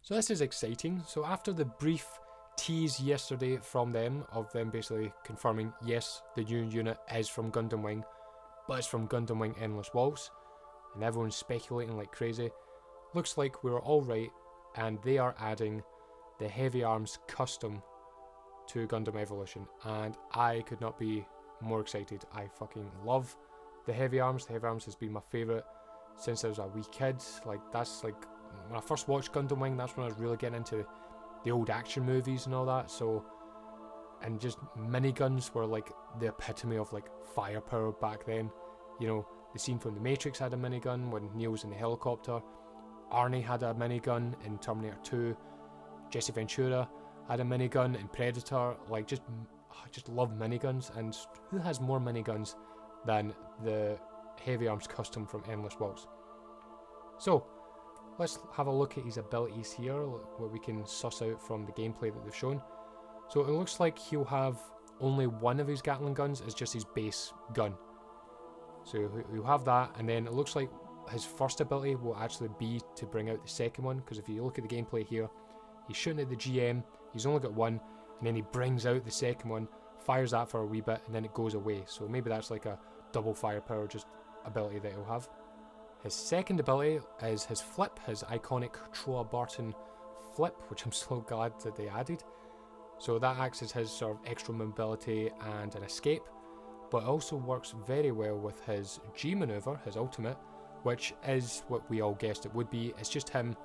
So this is exciting. So after the brief tease yesterday from them, of them basically confirming, yes, the new unit is from Gundam Wing, but it's from Gundam Wing Endless Waltz, and everyone's speculating like crazy, looks like we were all right, and they are adding the Heavyarms custom to Gundam Evolution, and I could not be more excited. I fucking love the Heavyarms. The Heavyarms has been my favourite since I was a wee kid. Like, that's like, when I first watched Gundam Wing, that's when I was really getting into the old action movies and all that. So, and just miniguns were like the epitome of like firepower back then. You know, the scene from The Matrix had a minigun when Neo's in the helicopter. Arnie had a minigun in Terminator 2. Jesse Ventura had a minigun in Predator. Like, just love miniguns. And who has more miniguns than the Heavyarms custom from Endless Waltz? So, let's have a look at his abilities here, what we can suss out from the gameplay that they've shown. So it looks like he'll have only one of his Gatling guns as just his base gun. So he'll have that, and then it looks like his first ability will actually be to bring out the second one, because if you look at the gameplay here, he's shooting at the GM, he's only got one, and then he brings out the second one, fires that for a wee bit, and then it goes away. So maybe that's like a double firepower just ability that he'll have. His second ability is his flip, his iconic Troa Barton flip, which I'm so glad that they added. So that acts as his sort of extra mobility and an escape, but it also works very well with his G maneuver, his ultimate, which is what we all guessed it would be. It's just him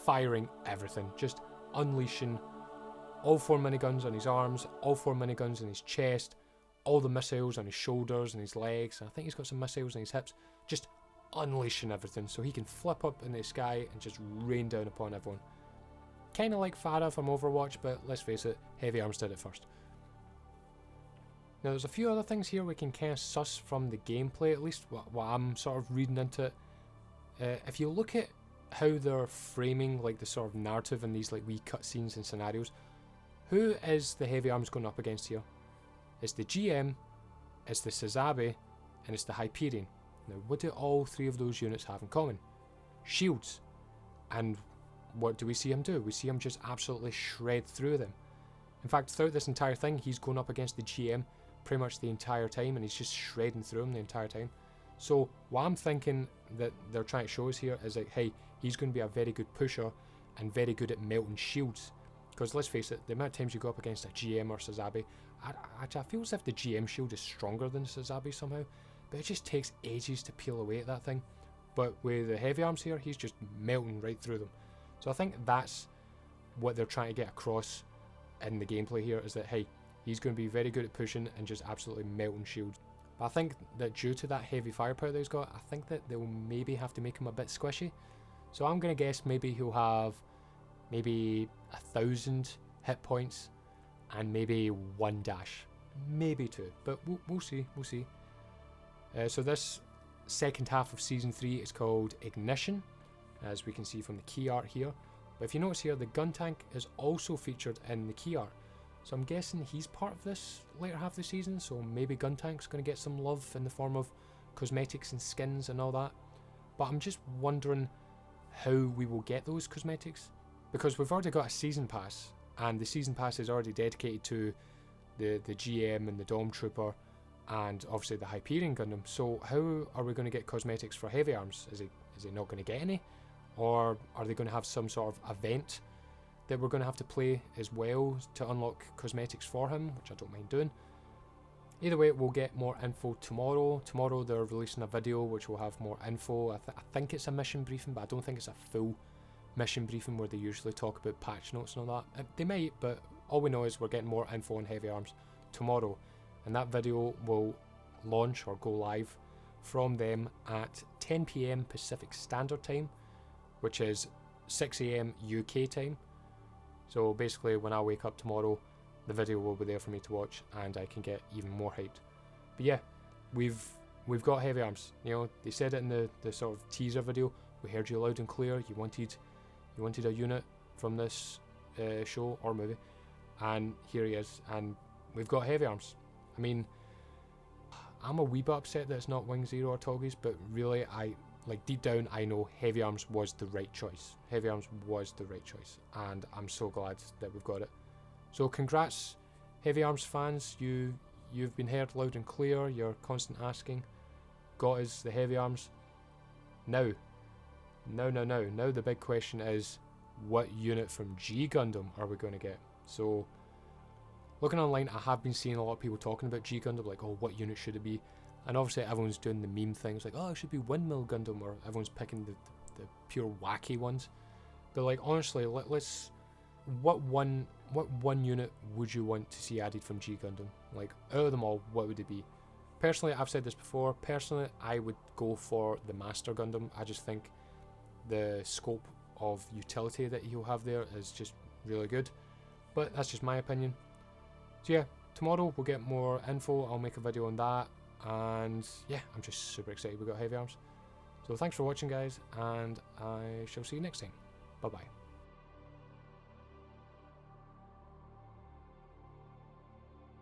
firing everything, just unleashing all 4 miniguns on his arms, all 4 miniguns in his chest, all the missiles on his shoulders and his legs, and I think he's got some missiles on his hips, just unleashing everything, so he can flip up in the sky and just rain down upon everyone. Kind of like Farah from Overwatch, but let's face it, Heavyarms did it first. Now there's a few other things here we can kind of suss from the gameplay, at least what I'm sort of reading into it. If you look at how they're framing like the sort of narrative in these like wee cutscenes and scenarios, who is the Heavyarms going up against here? It's the GM, it's the Sazabi, and it's the Hyperion. Now, what do all 3 of those units have in common? Shields. And what do we see him do? We see him just absolutely shred through them. In fact, throughout this entire thing, he's going up against the GM pretty much the entire time, and he's just shredding through him the entire time. So what I'm thinking that they're trying to show us here is like, hey, he's going to be a very good pusher and very good at melting shields. Because let's face it, the amount of times you go up against a GM or Sazabi, I feel as if the GM shield is stronger than Sazabi somehow. But it just takes ages to peel away at that thing. But with the Heavyarms here, he's just melting right through them. So I think that's what they're trying to get across in the gameplay here, is that, hey, he's going to be very good at pushing and just absolutely melting shields. But I think that due to that heavy firepower that he's got, I think that they'll maybe have to make him a bit squishy. So I'm going to guess maybe he'll have maybe 1,000 hit points and maybe 1 dash. Maybe 2. But we'll see. We'll see. So this second half of Season 3 is called Ignition, as we can see from the key art here. But if you notice here, the gun tank is also featured in the key art. So I'm guessing he's part of this later half of the season, so maybe gun tank's going to get some love in the form of cosmetics and skins and all that. But I'm just wondering how we will get those cosmetics, because we've already got a season pass, and the season pass is already dedicated to the GM and the Dom Trooper, and obviously the Hyperion Gundam. So how are we going to get cosmetics for Heavyarms? Is he not going to get any? Or are they going to have some sort of event that we're going to have to play as well to unlock cosmetics for him, which I don't mind doing. Either way, we'll get more info tomorrow. Tomorrow they're releasing a video which will have more info. I think it's a mission briefing, but I don't think it's a full mission briefing where they usually talk about patch notes and all that. They might, but all we know is we're getting more info on Heavyarms tomorrow. And that video will launch or go live from them at 10 PM Pacific Standard Time, which is 6 AM UK time. So basically when I wake up tomorrow, the video will be there for me to watch and I can get even more hyped. But yeah, we've got Heavyarms. You know, they said it in the sort of teaser video. We heard you loud and clear. You wanted a unit from this show or movie, and here he is. And we've got Heavyarms. I mean, I'm a wee bit upset that it's not Wing Zero or Toggies, but really like deep down, I know Heavyarms was the right choice. Heavyarms was the right choice, and I'm so glad that we've got it. So congrats, Heavyarms fans. You've been heard loud and clear. Your constant asking got us the Heavyarms. Now the big question is, what unit from G Gundam are we going to get? So, looking online, I have been seeing a lot of people talking about G Gundam, like, oh, what unit should it be? And obviously everyone's doing the meme things, like, oh, it should be Windmill Gundam, or everyone's picking the pure wacky ones. But like, honestly, let's, what one unit would you want to see added from G Gundam? Like, out of them all, what would it be? Personally, I've said this before, personally, I would go for the Master Gundam. I just think the scope of utility that he'll have there is just really good. But that's just my opinion. So yeah, tomorrow we'll get more info. I'll make a video on that. And yeah, I'm just super excited we got Heavyarms. So thanks for watching, guys, and I shall see you next time. Bye bye.